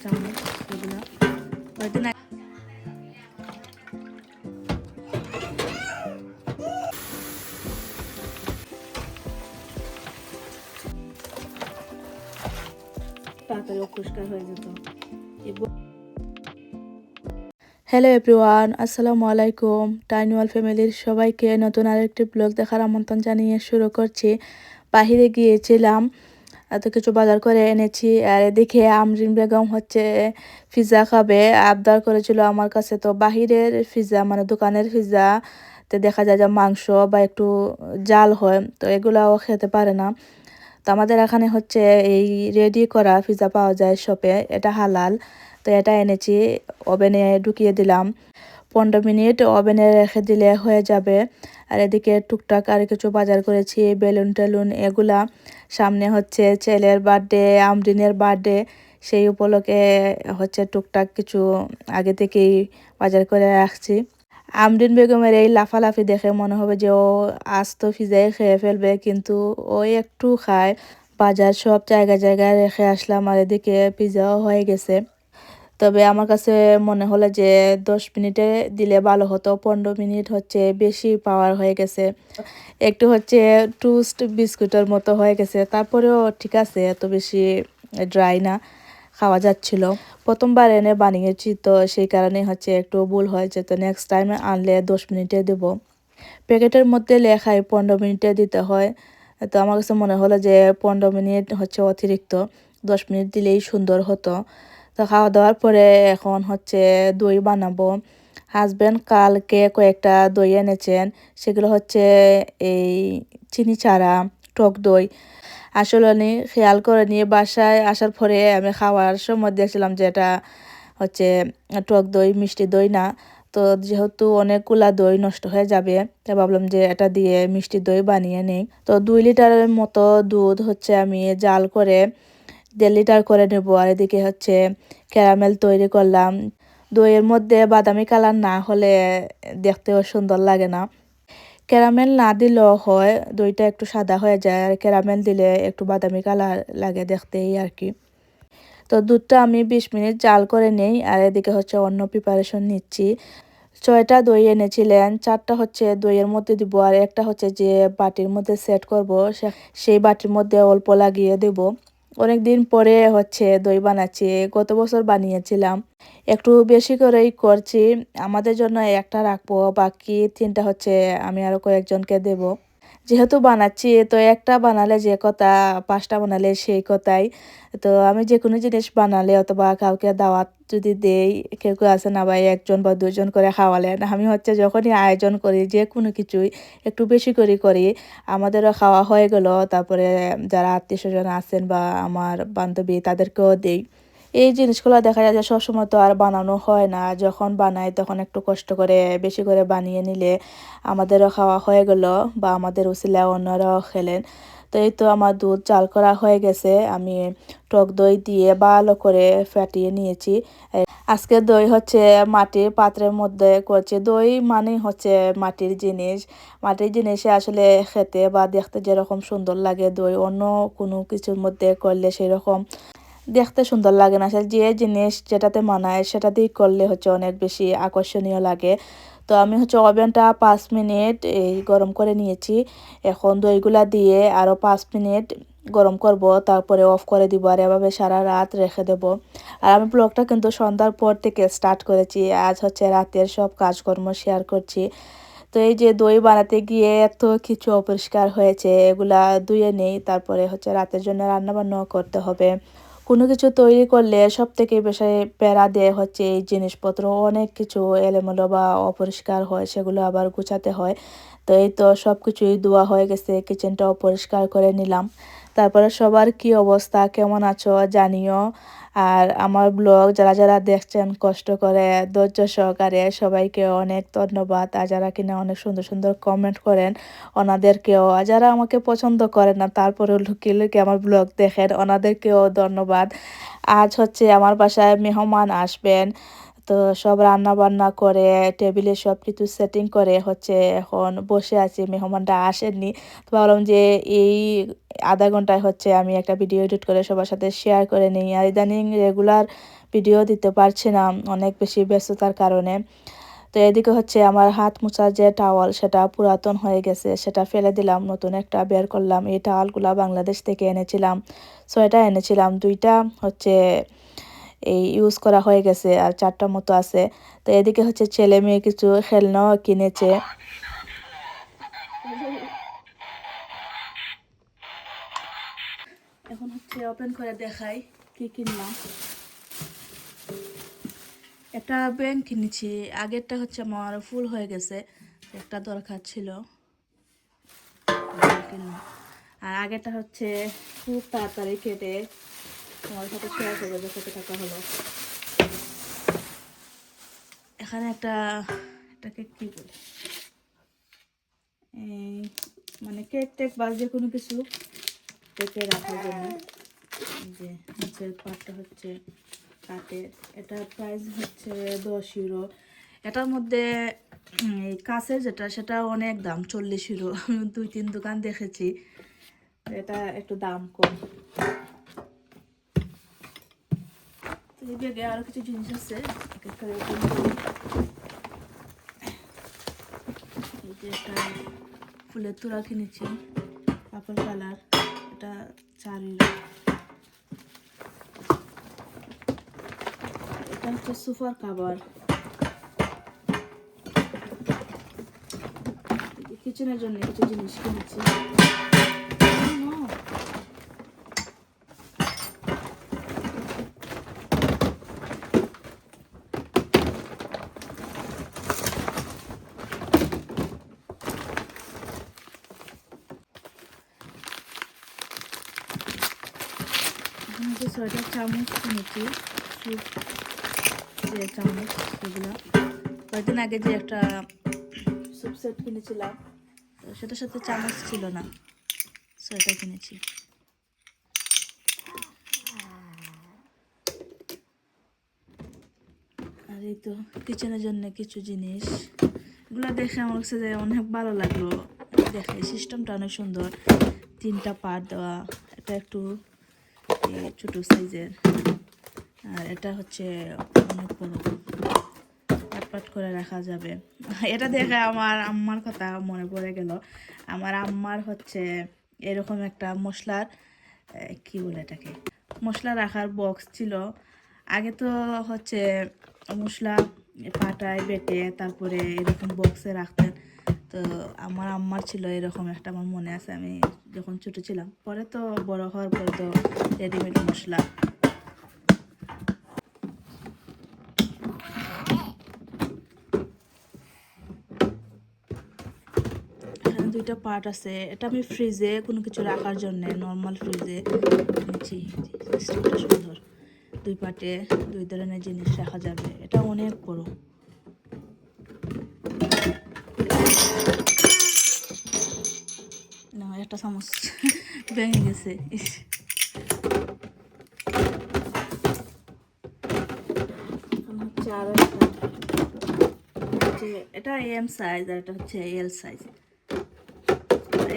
চামচ এগুলো কয়েকদিন তাড়াতাড়ি অপরিষ্কার হয়ে যেত। হ্যালো এভরিওয়ান, আসসালামু আলাইকুম। টাইনওয়াল ফ্যামিলির সবাইকে নতুন আরেকটি ব্লগ দেখার আমন্ত্রণ জানিয়ে শুরু করছি। বাহিরে গিয়েছিলাম, এত কিছু বাজার করে এনেছি। আর এদিকে আমরিন বেগম হচ্ছে পিৎজা খাবে, আবদার করেছিল আমার কাছে। তো বাহিরের পিৎজা মানে দোকানের পিৎজা তে দেখা যায় যে মাংস বা একটু জাল হয়, তো এগুলাও খেতে পারে না। তো আমাদের এখানে হচ্ছে এই রেডি করা পিৎজা পাওয়া যায় শপে, এটা হালাল। তো এটা এনেছি, ওভেনে ঢুকিয়ে দিলাম। 15 মিনিট ওভেনে রেখে দিলে হয়ে যাবে। আর এদিকে টুকটাক আর কিছু বাজার করেছি, বেলুন টেলুন এগুলা। সামনে হচ্ছে ছেলের বার্থডে, আমরিনের বার্থডে, সেই উপলক্ষে হচ্ছে টুকটাক কিছু আগে থেকেই বাজার করে রাখছি। আমরিন বেগমের এই লাফালাফি দেখে মনে হবে যে ও আজ তো পিৎজাই খেয়ে ফেলবে, কিন্তু ও একটু খায়। বাজার সব জায়গায় জায়গায় রেখে আসলাম, আর এদিকে পিৎজাও হয়ে গেছে। তবে আমার কাছে মনে হলো যে 10 মিনিটে দিলে ভালো হতো, 15 মিনিট হচ্ছে বেশি পাওয়ার হয়ে গেছে। একটু হচ্ছে টোস্ট বিস্কুটের মতো হয়ে গেছে, তারপরেও ঠিক আছে, এত বেশি ড্রাই না, খাওয়া যাচ্ছিল। প্রথমবার এনে বানিয়েছি, তো সেই কারণে হচ্ছে একটু ভুল হয়েছে। তো নেক্সট টাইম আনলে 10 মিনিটে দেব। প্যাকেটের মধ্যে লেখায় 15 মিনিটে দিতে হয়। তো আমার কাছে মনে হলো যে 15 মিনিট হচ্ছে অতিরিক্ত, 10 মিনিট দিলেই সুন্দর হতো। তো খাওয়া দাওয়ার পরে এখন হচ্ছে দই বানাবো। হাজব্যান্ড কালকে কয়েকটা দই এনেছেন, সেগুলো হচ্ছে এই চিনি ছাড়া টক দই। আসলে আমি খেয়াল করে নিয়ে বাসায় আসার পরে আমি খাওয়ার সময় দেখছিলাম যে এটা হচ্ছে টক দই, মিষ্টি দই না। তো যেহেতু অনেকগুলা দই নষ্ট হয়ে যাবে, তাই ভাবলাম যে এটা দিয়ে মিষ্টি দই বানিয়ে নেই। তো 2 লিটারের মতো দুধ হচ্ছে আমি জাল করে 1.5 লিটার করে নেব। আর এদিকে হচ্ছে ক্যারামেল তৈরি করলাম। দইয়ের মধ্যে বাদামি কালার না হলে দেখতেও সুন্দর লাগে না। ক্যারামেল না দিলেও হয়, দইটা একটু সাদা হয়ে যায়, আর ক্যারামেল দিলে একটু বাদামি কালার লাগে দেখতেই আর কি। তো দুধটা আমি 20 মিনিট জাল করে নেই। আর এদিকে হচ্ছে অন্য প্রিপারেশন নিচ্ছি। 6টা দই এনেছিলেন, 4টা হচ্ছে দইয়ের মধ্যে দিব, আর একটা হচ্ছে যে বাটির মধ্যে সেট করব, সেই বাটির মধ্যে অল্প লাগিয়ে দেব। অনেক দিন পরে হচ্ছে দই বানাচ্ছি, গত বছর বানিয়েছিলাম। একটু বেশি করেই করছি, আমাদের জন্য একটা রাখবো, বাকি 3টা হচ্ছে আমি আরো কয়েকজনকে দেব। যেহেতু বানাচ্ছি, তো একটা বানালে যে কথা, 5টা বানালে সেই কথাই। তো আমি যে কোনো জিনিস বানালে অথবা কাউকে দাওয়াত যদি দেই, কেউ কেউ আছে না ভাই 1জন বা 2জন করে খাওয়ালেন, আমি হচ্ছে যখনই আয়োজন করি যে কোনো কিছুই একটু বেশি করে করি। আমাদেরও খাওয়া হয়ে গেল, তারপরে যারা আত্মীয় স্বজন আছেন বা আমার বান্ধবী তাদেরকেও দেই। এই জিনিসগুলো দেখা যায় যে সবসময় তো আর বানানো হয় না, যখন বানাই তখন একটু কষ্ট করে বেশি করে বানিয়ে নিলে আমাদেরও খাওয়া হয়ে গেল, বা আমাদের উছিলায় অন্যরাও খেলেন। তো এই তো আমার দুধ জাল করা হয়ে গেছে, আমি টক দই দিয়ে ভালো করে ফাটিয়ে নিয়েছি। আজকে দই হচ্ছে মাটির পাত্রের মধ্যে করছি। দই মানে হচ্ছে মাটির জিনিস, মাটির জিনিসে আসলে খেতে বা দেখতে যেরকম সুন্দর লাগে, দই অন্য কোনো কিছুর মধ্যে করলে সেরকম দেখতে সুন্দর লাগে না। আসলে যে জিনিস যেটাতে মানায় সেটাতেই করলে হচ্ছে অনেক বেশি আকর্ষণীয় লাগে। তো আমি হচ্ছে ওভেনটা 5 মিনিট এই গরম করে নিয়েছি। এখন দইগুলা দিয়ে আরও 5 মিনিট গরম করব, তারপরে অফ করে দিব, আর এভাবে সারা রাত রেখে দেব। আর আমি ব্লগটা কিন্তু সন্ধ্যার পর থেকে স্টার্ট করেছি, আজ হচ্ছে রাতের সব কাজকর্ম শেয়ার করছি। তো এই যে দই বানাতে গিয়ে এত কিছু অপরিষ্কার হয়েছে, এগুলা ধুয়ে নেই, তারপরে হচ্ছে রাতের জন্য রান্না বান্নাও করতে হবে। কোনো কিছু তৈরি করলে সব থেকে বেশি প্যারা দেয় হচ্ছে এই জিনিসপত্র, অনেক কিছু এলোমেলো বা অপরিষ্কার হয়, সেগুলো আবার গুছাতে হয়। তো এই তো সব কিছুই ধোয়া হয়ে গেছে, কিচেনটাও পরিষ্কার করে নিলাম। তারপরে সবার কি অবস্থা, কেমন আছো জানিও। আর আমার ব্লগ যারা যারা দেখছেন কষ্ট করে ধৈর্য সহকারে, সবাইকে অনেক ধন্যবাদ। আর যারা কিনা অনেক সুন্দর সুন্দর কমেন্ট করেন ওনাদেরকেও, আর যারা আমাকে পছন্দ করেন না তারপরেও লুকিয়ে লুকিয়ে আমার ব্লগ দেখেন, ওনাদেরকেও ধন্যবাদ। আজ হচ্ছে আমার বাসায় মেহমান আসবেন, তো সব রান্না বান্না করে টেবিলে সব কিছু সেটিং করে হচ্ছে এখন বসে আছি, মেহমানরা আসেননি। তো ভাবলাম যে এই আধা ঘন্টায় হচ্ছে আমি একটা ভিডিও এডিট করে সবার সাথে শেয়ার করে নিই। আর ইদানিং রেগুলার ভিডিও দিতে পারছি না অনেক বেশি ব্যস্ততার কারণে। তো এদিকে হচ্ছে আমার হাত মোছার যে টাওয়াল সেটা পুরাতন হয়ে গেছে, সেটা ফেলে দিলাম, নতুন একটা বের করলাম। এই টাওয়ালগুলা বাংলাদেশ থেকে এনেছিলাম, 6টা এনেছিলাম, 2টা হচ্ছে এই ইউজ করা হয়ে গেছে আর 4টা মতো আছে। তো এদিকে হচ্ছে ছেলে মেয়ে কিছু খেলনাও কিনেছে। এখন হচ্ছে ওপেন করে দেখাই কি কিনলাম। একটা ব্যাংক কিনেছি, আগেরটা হচ্ছে আমার ফুল হয়ে গেছে, একটা দরকার ছিল কিনলাম। আর আগেরটা হচ্ছে খুব তাড়াতাড়ি কেটে তোমার সাথে শেয়ার করবো যে কত টাকা হলো। এখানে এটাকে কি বলে, মানে কেক টেক বা যে কোনো কিছু কেটে রাখার জন্য। যে নিচের পাটটা হচ্ছে কাঠের, এটার প্রাইস হচ্ছে 10 ইউরো। এটার মধ্যে এই কাছের যেটা সেটা অনেক দাম, 40 ইউরো। আমি 2-3 দোকান দেখেছি, এটা একটু দাম কম। এই ব্যাগে আরো কিছু জিনিস আছে, এই যে একটা ফুলের তোড়া কিনেছি পার্পল কালার, এটা 4 ইউরো। এটা হচ্ছে সোফার কাভার, কিচেনের জন্য কিছু জিনিস কিনেছি। যে 6টা চামচ কিনেছি, স্যুপ যে চামচ, সেগুলো কয়েকদিন আগে যে একটা স্যুপ সেট কিনেছিলাম, তো সেটার সাথে চামচ ছিল না, 6টা কিনেছি। আর এই তো কিচেনের জন্য কিছু জিনিস, এগুলো দেখে আমার কাছে যে অনেক ভালো লাগলো। দেখে সিস্টেমটা অনেক সুন্দর, 3টা পার্ট দেওয়া, এটা একটু ছোটো সাইজের, আর এটা হচ্ছে অনেক বড়, পাট পাট করে রাখা যাবে। এটা দেখে আমার আম্মার কথা মনে পড়ে গেল। আমার আম্মার হচ্ছে এরকম একটা মশলার কি বলে এটাকে, মশলা রাখার বক্স ছিল। আগে তো হচ্ছে মশলা পাটায় বেটে তারপরে এরকম বক্সে রাখতেন। তো আমার আম্মার ছিল এরকম একটা, আমার মনে আছে আমি যখন ছোটো ছিলাম। পরে তো বড় হওয়ার পরে তো রেডিমেড মশলা। এখানে 2টা পার্ট আছে, এটা আমি ফ্রিজে কোনো কিছু রাখার জন্য নর্মাল ফ্রিজে নিচ্ছি। সিস্টেমটা সুন্দর, 2 পার্টে 2 ধরনের জিনিস রাখা যাবে, এটা অনেক বড়। না, একটা চামচ ভেঙে গেছে। হচ্ছে আরো একটা, এটা এম সাইজ আর এটা হচ্ছে এল সাইজ।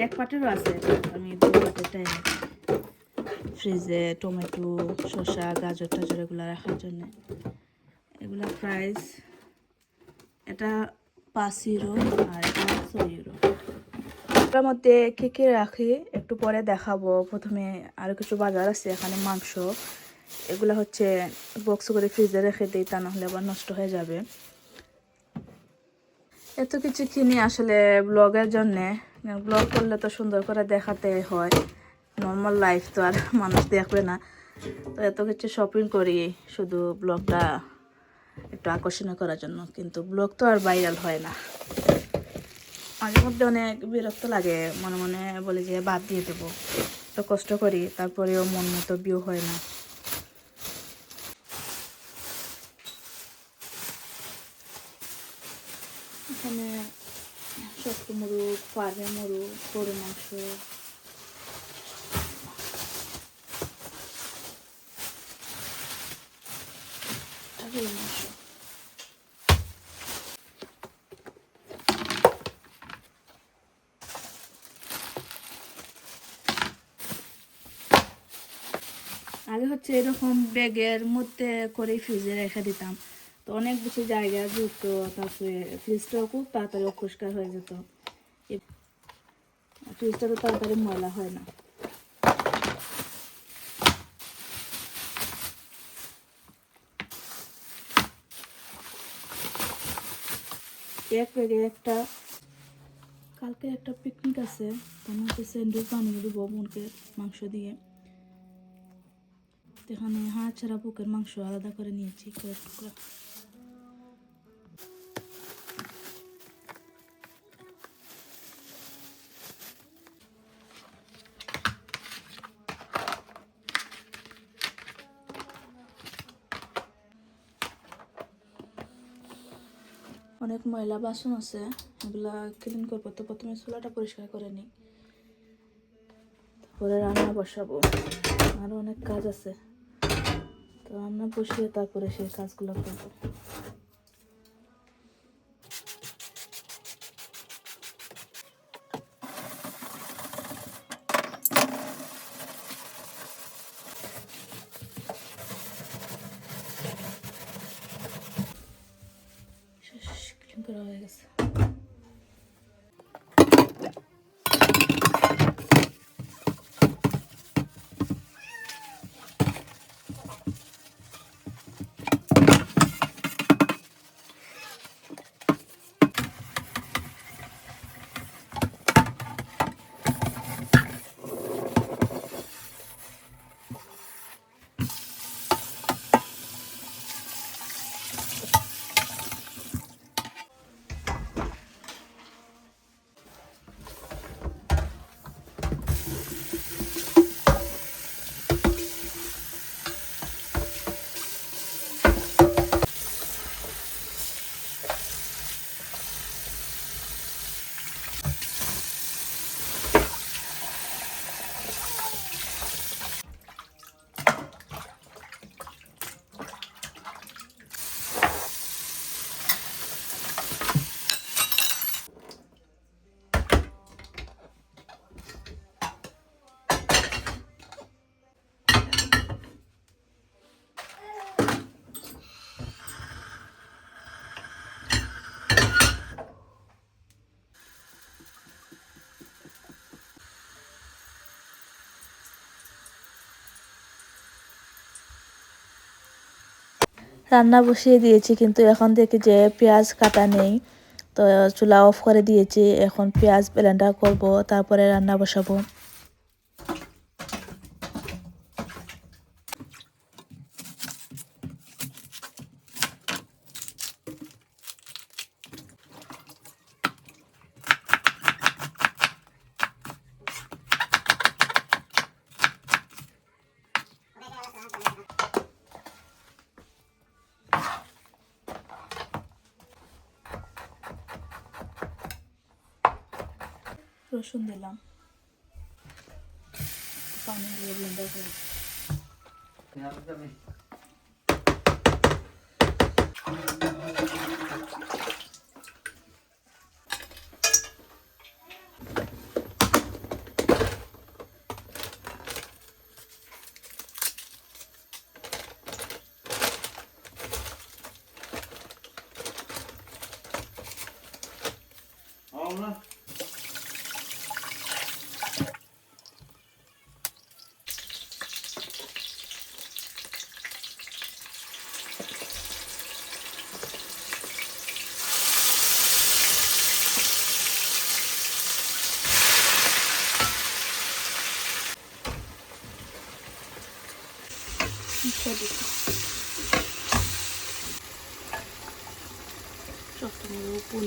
এক পাটেরও আছে, আমি 2 পাটেরটা এনেছি। ফ্রিজে টমেটো, শসা, গাজর টাজর এগুলো রাখার জন্য। এগুলা প্রাইস, এটা 5 ইউরো আর এটা 6 ইউরো। এটার মধ্যে কী কী রাখি একটু পরে দেখাবো। প্রথমে আরও কিছু বাজার আছে, এখানে মাংস, এগুলো হচ্ছে বক্স করে ফ্রিজে রেখে দিই, তা নাহলে আবার নষ্ট হয়ে যাবে। এত কিছু কিনি আসলে ব্লগের জন্যে, ব্লগ করলে তো সুন্দর করে দেখাতে হয়, নর্মাল লাইফ তো আর মানুষ দেখবে না। তো এত কিছু শপিং করি শুধু ব্লগটা একটু আকর্ষণীয় করার জন্য, কিন্তু ব্লগ তো আর ভাইরাল হয় না। মাঝে মধ্যে অনেক বিরক্ত লাগে, মনে মনে বলি যে বাদ দিয়ে দেবো, তো কষ্ট করি তারপরেও মন মতো ভিউ হয় না। এখানে শক্ত মুরগ, ফার্মে মুরগ, গরু মাংস, গরু মাংস। আগে হচ্ছে এরকম ব্যাগের মধ্যে করে ফ্রিজে রেখে দিতাম, তো অনেক বেশি জায়গা যুক্ত, তারপরে ফ্রিজটাও খুব তাড়াতাড়ি অপরিষ্কার হয়ে যেত। ফ্রিজটা তো তাড়াতাড়ি ময়লা হয় না। এক ব্যাগে একটা, কালকে একটা পিকনিক আছে, তার মধ্যে স্যান্ডউইচ বানিয়ে দেবো বোনকে মাংস দিয়ে। এখানে হাড় ছাড়া বুকের মাংস আলাদা করে নিয়েছি কয়েক টুকরা। অনেক ময়লা বাসন আছে, এগুলা ক্লিন করবো। তো প্রথমে চুলাটা পরিষ্কার করে নিই, তারপরে রান্না বসাবো। আরও অনেক কাজ আছে, তো রান্না বসিয়ে তারপরে সেই কাজগুলো করবো। ক্লিন করা হয়ে গেছে। রান্না বসিয়ে দিয়েছি, কিন্তু এখন দেখি যে পেঁয়াজ কাটা নেই, তো চুলা অফ করে দিয়েছি। এখন পেঁয়াজ ব্লেন্ডার করব, তারপরে রান্না বসাবো। রসুন দিলাম, পানি দিয়ে ব্লেন্ডার করে। চট্টগ্রামের উপর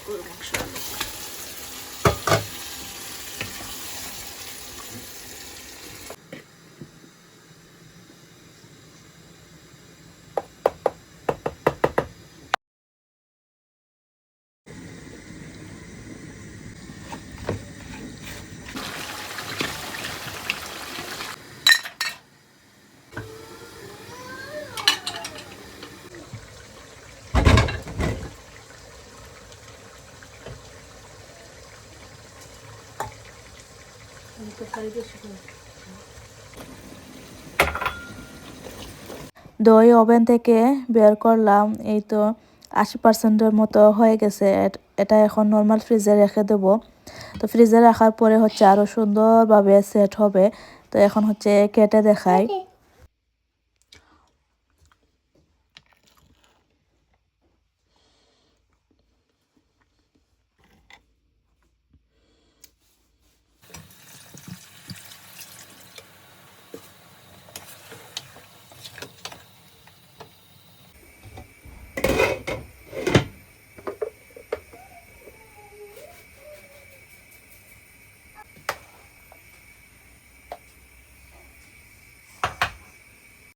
গরু মাংস দই ওভেন থেকে বের করলাম, এই তো 80%-এর মতো হয়ে গেছে। এটা এখন নর্মাল ফ্রিজে রেখে দেবো। তো ফ্রিজে রাখার পরে হচ্ছে আরও সুন্দরভাবে সেট হবে। তো এখন হচ্ছে কেটে দেখাই।